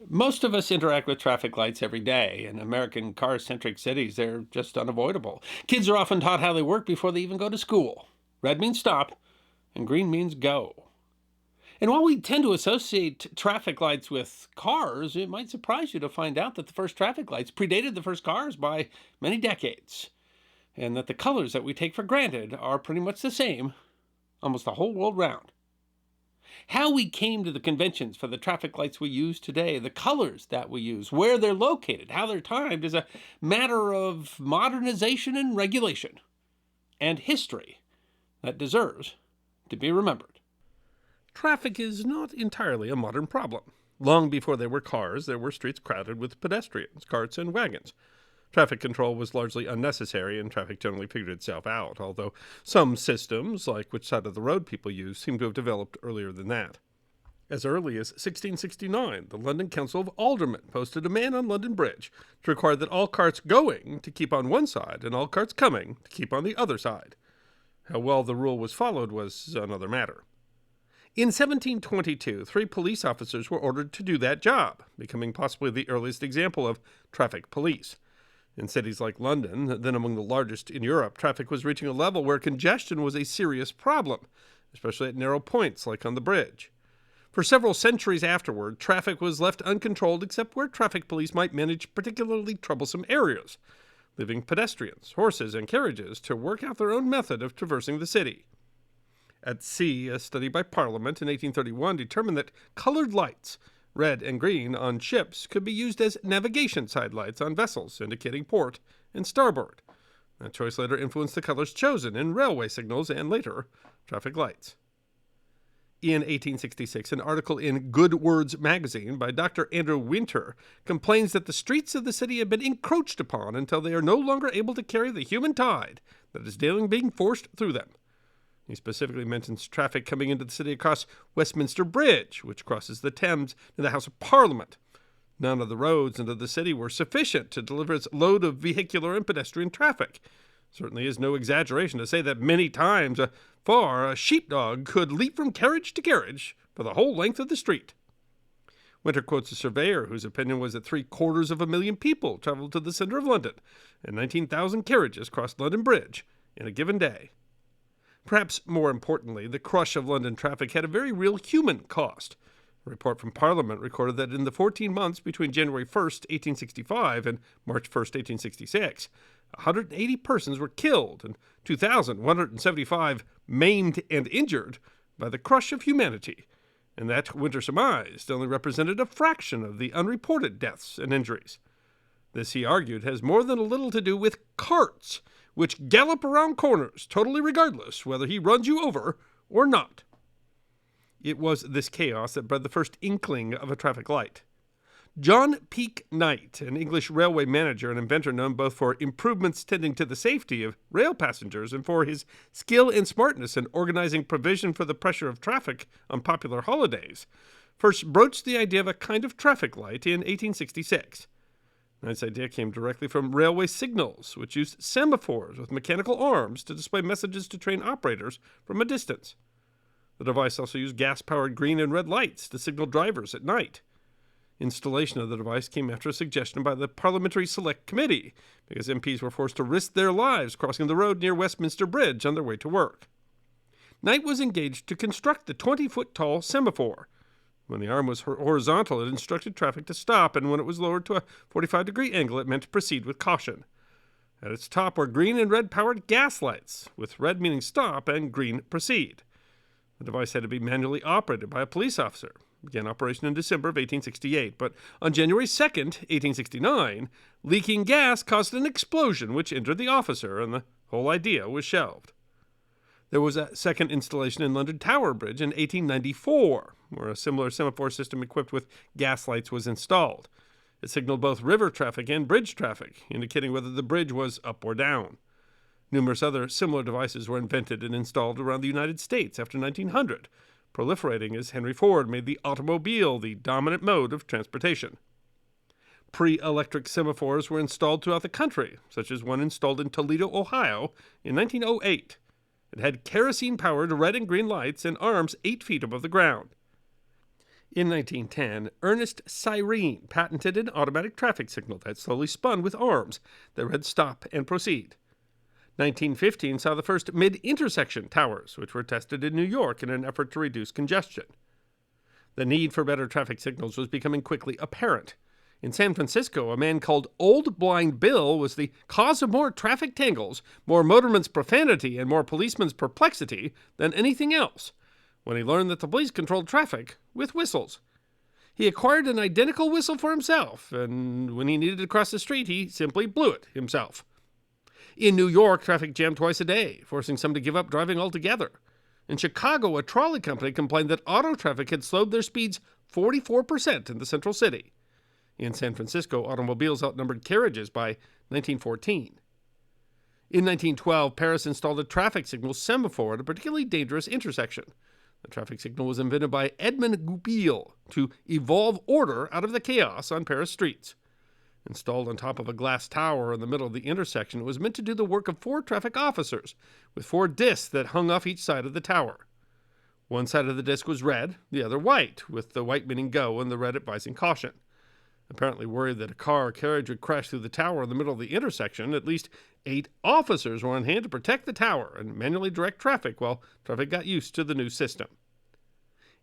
Most of us interact with traffic lights every day. In American car centric cities, they're just unavoidable. Kids are often taught how they work before they even go to school. Red means stop, and green means go. And while we tend to associate traffic lights with cars, it might surprise you to find out that the first traffic lights predated the first cars by many decades, and that the colors that we take for granted are pretty much the same almost the whole world round. How we came to the conventions for the traffic lights we use today, the colors that we use, where they're located, how they're timed, is a matter of modernization and regulation, and history that deserves to be remembered. Traffic is not entirely a modern problem. Long before there were cars, there were streets crowded with pedestrians, carts, and wagons. Traffic control was largely unnecessary, and traffic generally figured itself out, although some systems, like which side of the road people use, seem to have developed earlier than that. As early as 1669, the London Council of Aldermen posted a man on London Bridge to require that all carts going to keep on one side and all carts coming to keep on the other side. How well the rule was followed was another matter. In 1722, 3 police officers were ordered to do that job, becoming possibly the earliest example of traffic police. In cities like London, then among the largest in Europe, traffic was reaching a level where congestion was a serious problem, especially at narrow points like on the bridge. For several centuries afterward, traffic was left uncontrolled except where traffic police might manage particularly troublesome areas, leaving pedestrians, horses, and carriages to work out their own method of traversing the city. At sea, a study by Parliament in 1831 determined that colored lights, red and green, on ships could be used as navigation sidelights on vessels indicating port and starboard. That choice later influenced the colors chosen in railway signals and later traffic lights. In 1866, an article in Good Words magazine by Dr. Andrew Winter complains that the streets of the city have been encroached upon until they are no longer able to carry the human tide that is daily being forced through them. He specifically mentions traffic coming into the city across Westminster Bridge, which crosses the Thames to the House of Parliament. None of the roads into the city were sufficient to deliver its load of vehicular and pedestrian traffic. Certainly is no exaggeration to say that many times a sheepdog could leap from carriage to carriage for the whole length of the street. Winter quotes a surveyor whose opinion was that 750,000 people traveled to the center of London, and 19,000 carriages crossed London Bridge in a given day. Perhaps more importantly, the crush of London traffic had a very real human cost. A report from Parliament recorded that in the 14 months between January 1st, 1865 and March 1st, 1866, 180 persons were killed and 2,175 maimed and injured by the crush of humanity, and that, Winter surmised, only represented a fraction of the unreported deaths and injuries. This, he argued, has more than a little to do with carts, which gallop around corners, totally regardless whether he runs you over or not. It was this chaos that bred the first inkling of a traffic light. John Peake Knight, an English railway manager and inventor known both for improvements tending to the safety of rail passengers and for his skill and smartness in organizing provision for the pressure of traffic on popular holidays, first broached the idea of a kind of traffic light in 1866. Knight's idea came directly from railway signals, which used semaphores with mechanical arms to display messages to train operators from a distance. The device also used gas-powered green and red lights to signal drivers at night. Installation of the device came after a suggestion by the Parliamentary Select Committee, because MPs were forced to risk their lives crossing the road near Westminster Bridge on their way to work. Knight was engaged to construct the 20-foot-tall semaphore. When the arm was horizontal, it instructed traffic to stop, and when it was lowered to a 45-degree angle, it meant to proceed with caution. At its top were green and red-powered gas lights, with red meaning stop and green proceed. The device had to be manually operated by a police officer. It began operation in December of 1868, but on January 2nd, 1869, leaking gas caused an explosion which injured the officer, and the whole idea was shelved. There was a second installation in London Tower Bridge in 1894, where a similar semaphore system equipped with gas lights was installed. It signaled both river traffic and bridge traffic, indicating whether the bridge was up or down. Numerous other similar devices were invented and installed around the United States after 1900, proliferating as Henry Ford made the automobile the dominant mode of transportation. Pre-electric semaphores were installed throughout the country, such as one installed in Toledo, Ohio, in 1908. It had kerosene-powered red and green lights and arms 8 feet above the ground. In 1910, Ernest Cyrene patented an automatic traffic signal that slowly spun with arms that read stop and proceed. 1915 saw the first mid-intersection towers, which were tested in New York in an effort to reduce congestion. The need for better traffic signals was becoming quickly apparent. In San Francisco, a man called Old Blind Bill was the cause of more traffic tangles, more motormen's profanity, and more policemen's perplexity than anything else, when he learned that the police controlled traffic with whistles. He acquired an identical whistle for himself, and when he needed to cross the street, he simply blew it himself. In New York, traffic jammed twice a day, forcing some to give up driving altogether. In Chicago, a trolley company complained that auto traffic had slowed their speeds 44% in the central city. In San Francisco, automobiles outnumbered carriages by 1914. In 1912, Paris installed a traffic signal semaphore at a particularly dangerous intersection. The traffic signal was invented by Edmond Goupil to evolve order out of the chaos on Paris streets. Installed on top of a glass tower in the middle of the intersection, it was meant to do the work of 4 traffic officers, with 4 discs that hung off each side of the tower. One side of the disc was red, the other white, with the white meaning go and the red advising caution. Apparently worried that a car or carriage would crash through the tower in the middle of the intersection, at least 8 officers were on hand to protect the tower and manually direct traffic while traffic got used to the new system.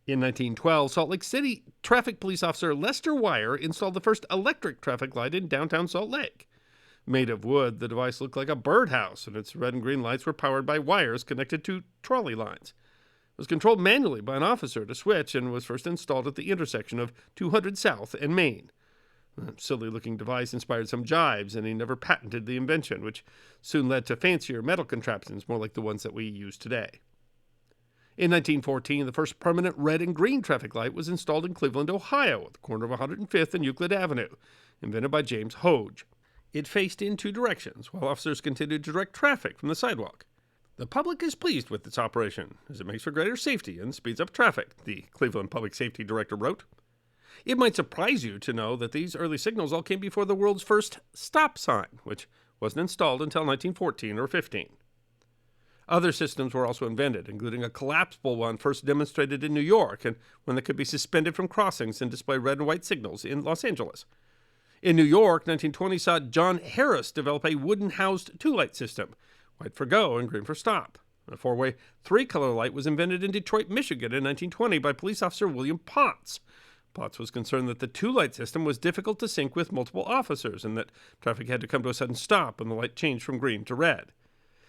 In 1912, Salt Lake City traffic police officer Lester Wire installed the first electric traffic light in downtown Salt Lake. Made of wood, the device looked like a birdhouse, and its red and green lights were powered by wires connected to trolley lines. It was controlled manually by an officer to switch and was first installed at the intersection of 200 South and Main. The silly-looking device inspired some jibes, and he never patented the invention, which soon led to fancier metal contraptions more like the ones that we use today. In 1914, the first permanent red and green traffic light was installed in Cleveland, Ohio, at the corner of 105th and Euclid Avenue, invented by James Hoge. It faced in 2 directions, while officers continued to direct traffic from the sidewalk. The public is pleased with its operation, as it makes for greater safety and speeds up traffic, the Cleveland Public Safety Director wrote. It might surprise you to know that these early signals all came before the world's first stop sign, which wasn't installed until 1914 or 15. Other systems were also invented, including a collapsible one first demonstrated in New York, and one that could be suspended from crossings and display red and white signals in Los Angeles. In New York, 1920 saw John Harris develop a wooden-housed 2-light system, white for go and green for stop. A 4-way 3-color light was invented in Detroit, Michigan in 1920 by police officer William Potts. Potts was concerned that the 2-light system was difficult to sync with multiple officers and that traffic had to come to a sudden stop when the light changed from green to red.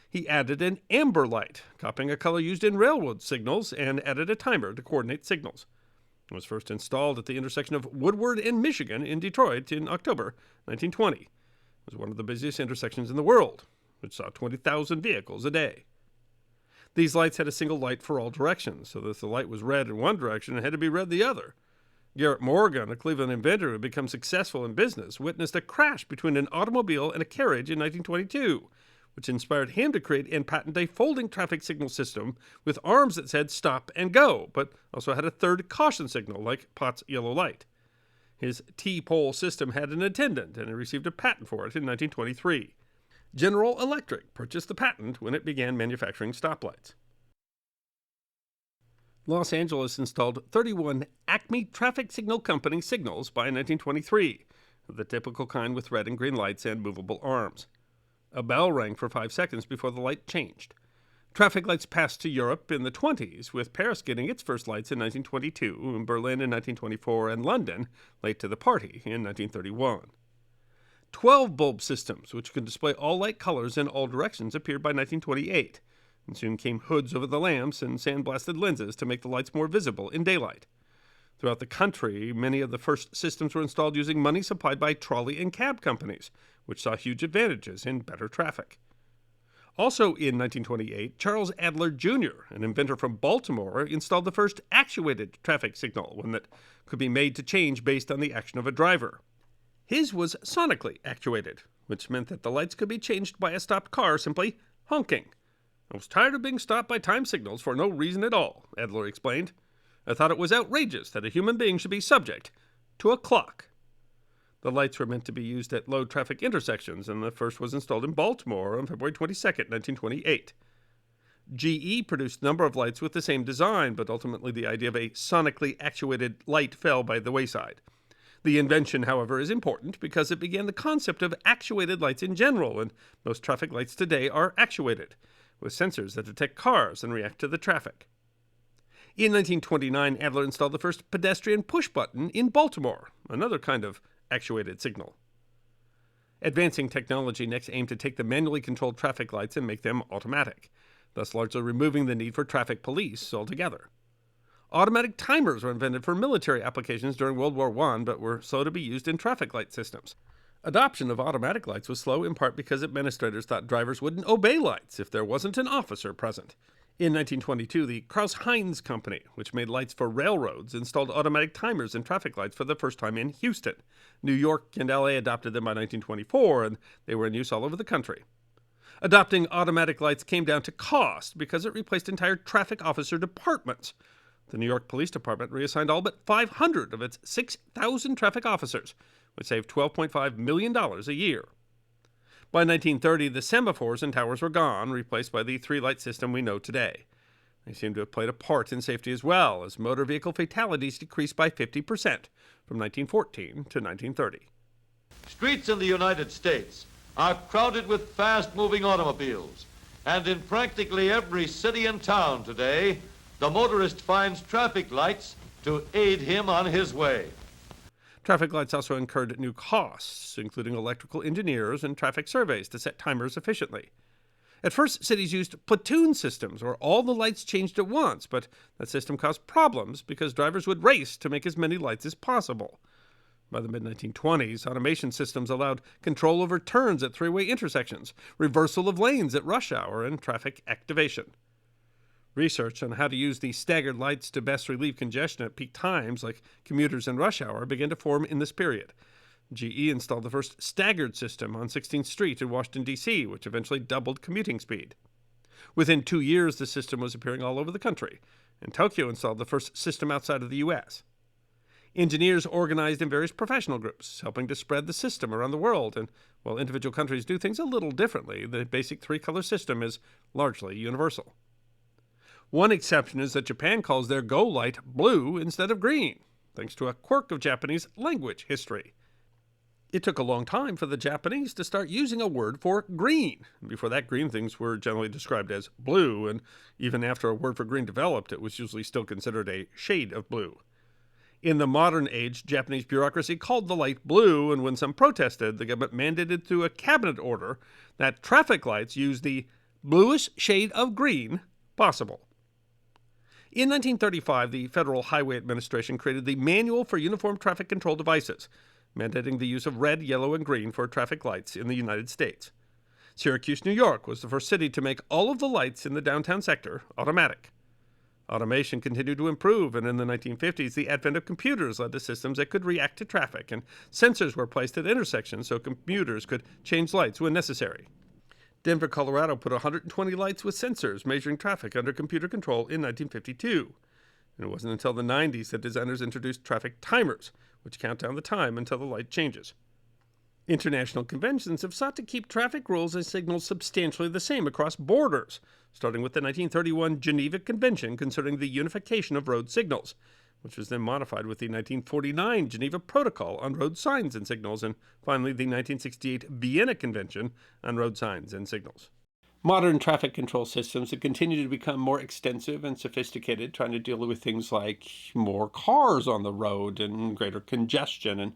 He added an amber light, copying a color used in railroad signals, and added a timer to coordinate signals. It was first installed at the intersection of Woodward and Michigan in Detroit in October 1920. It was one of the busiest intersections in the world, which saw 20,000 vehicles a day. These lights had a single light for all directions, so that if the light was red in one direction, it had to be red the other. Garrett Morgan, a Cleveland inventor who had become successful in business, witnessed a crash between an automobile and a carriage in 1922, which inspired him to create and patent a folding traffic signal system with arms that said stop and go, but also had a third caution signal like Potts' yellow light. His T-pole system had an attendant, and he received a patent for it in 1923. General Electric purchased the patent when it began manufacturing stoplights. Los Angeles installed 31 Acme Traffic Signal Company signals by 1923, the typical kind with red and green lights and movable arms. A bell rang for 5 seconds before the light changed. Traffic lights passed to Europe in the 20s, with Paris getting its first lights in 1922, Berlin in 1924, and London late to the party in 1931. 12-bulb systems, which could display all light colors in all directions, appeared by 1928, and soon came hoods over the lamps and sandblasted lenses to make the lights more visible in daylight. Throughout the country, many of the first systems were installed using money supplied by trolley and cab companies, which saw huge advantages in better traffic. Also in 1928, Charles Adler Jr., an inventor from Baltimore, installed the first actuated traffic signal, one that could be made to change based on the action of a driver. His was sonically actuated, which meant that the lights could be changed by a stopped car simply honking. "I was tired of being stopped by time signals for no reason at all," Adler explained. "I thought it was outrageous that a human being should be subject to a clock." The lights were meant to be used at low-traffic intersections, and the first was installed in Baltimore on February 22, 1928. GE produced a number of lights with the same design, but ultimately the idea of a sonically actuated light fell by the wayside. The invention, however, is important because it began the concept of actuated lights in general, and most traffic lights today are actuated, with sensors that detect cars and react to the traffic. In 1929, Adler installed the first pedestrian push button in Baltimore, another kind of actuated signal. Advancing technology next aimed to take the manually controlled traffic lights and make them automatic, thus largely removing the need for traffic police altogether. Automatic timers were invented for military applications during World War I, but were slow to be used in traffic light systems. Adoption of automatic lights was slow in part because administrators thought drivers wouldn't obey lights if there wasn't an officer present. In 1922, the Krauss-Heinz Company, which made lights for railroads, installed automatic timers in traffic lights for the first time in Houston. New York and LA adopted them by 1924, and they were in use all over the country. Adopting automatic lights came down to cost because it replaced entire traffic officer departments. The New York Police Department reassigned all but 500 of its 6,000 traffic officers, which saved $12.5 million a year. By 1930, the semaphores and towers were gone, replaced by the three-light system we know today. They seem to have played a part in safety as well, as motor vehicle fatalities decreased by 50% from 1914 to 1930. Streets in the United States are crowded with fast-moving automobiles, and in practically every city and town today, the motorist finds traffic lights to aid him on his way. Traffic lights also incurred new costs, including electrical engineers and traffic surveys to set timers efficiently. At first, cities used platoon systems, where all the lights changed at once, but that system caused problems because drivers would race to make as many lights as possible. By the mid-1920s, automation systems allowed control over turns at three-way intersections, reversal of lanes at rush hour, and traffic activation. Research on how to use these staggered lights to best relieve congestion at peak times, like commuters and rush hour, began to form in this period. GE installed the first staggered system on 16th Street in Washington, D.C., which eventually doubled commuting speed. Within 2 years, the system was appearing all over the country, and Tokyo installed the first system outside of the U.S. Engineers organized in various professional groups, helping to spread the system around the world, and while individual countries do things a little differently, the basic three-color system is largely universal. One exception is that Japan calls their Go light blue instead of green, thanks to a quirk of Japanese language history. It took a long time for the Japanese to start using a word for green. Before that, green things were generally described as blue, and even after a word for green developed, it was usually still considered a shade of blue. In the modern age, Japanese bureaucracy called the light blue, and when some protested, the government mandated through a cabinet order that traffic lights use the bluest shade of green possible. In 1935, the Federal Highway Administration created the Manual for Uniform Traffic Control Devices, mandating the use of red, yellow, and green for traffic lights in the United States. Syracuse, New York was the first city to make all of the lights in the downtown sector automatic. Automation continued to improve, and in the 1950s, the advent of computers led to systems that could react to traffic, and sensors were placed at intersections so commuters could change lights when necessary. Denver, Colorado put 120 lights with sensors measuring traffic under computer control in 1952. And it wasn't until the 90s that designers introduced traffic timers, which count down the time until the light changes. International conventions have sought to keep traffic rules and signals substantially the same across borders, starting with the 1931 Geneva Convention concerning the unification of road signals, which was then modified with the 1949 Geneva Protocol on road signs and signals, and finally the 1968 Vienna Convention on road signs and signals. Modern traffic control systems have continued to become more extensive and sophisticated, trying to deal with things like more cars on the road and greater congestion. And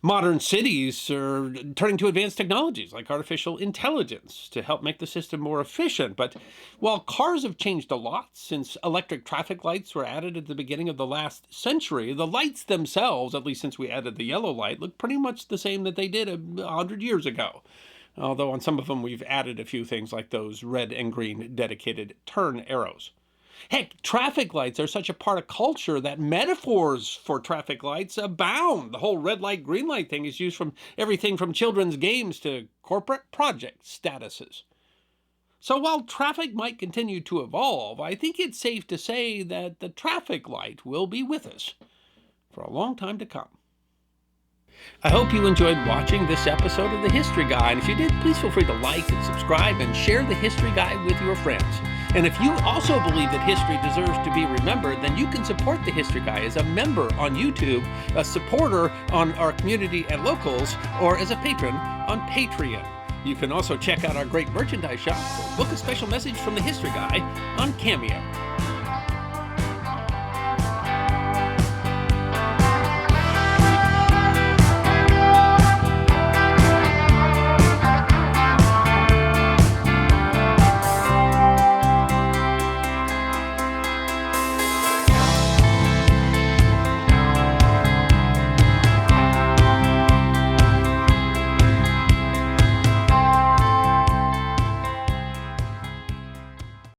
modern cities are turning to advanced technologies like artificial intelligence to help make the system more efficient. But while cars have changed a lot since electric traffic lights were added at the beginning of the last century, the lights themselves, at least since we added the yellow light, look pretty much the same that they did 100 years ago. Although on some of them we've added a few things like those red and green dedicated turn arrows. Heck, traffic lights are such a part of culture that metaphors for traffic lights abound. The whole red light, green light thing is used from everything from children's games to corporate project statuses. So while traffic might continue to evolve, I think it's safe to say that the traffic light will be with us for a long time to come. I hope you enjoyed watching this episode of The History Guy, and if you did, please feel free to like and subscribe and share The History Guy with your friends. And if you also believe that history deserves to be remembered, then you can support The History Guy as a member on YouTube, a supporter on our community at Locals, or as a patron on Patreon. You can also check out our great merchandise shop or book a special message from The History Guy on Cameo.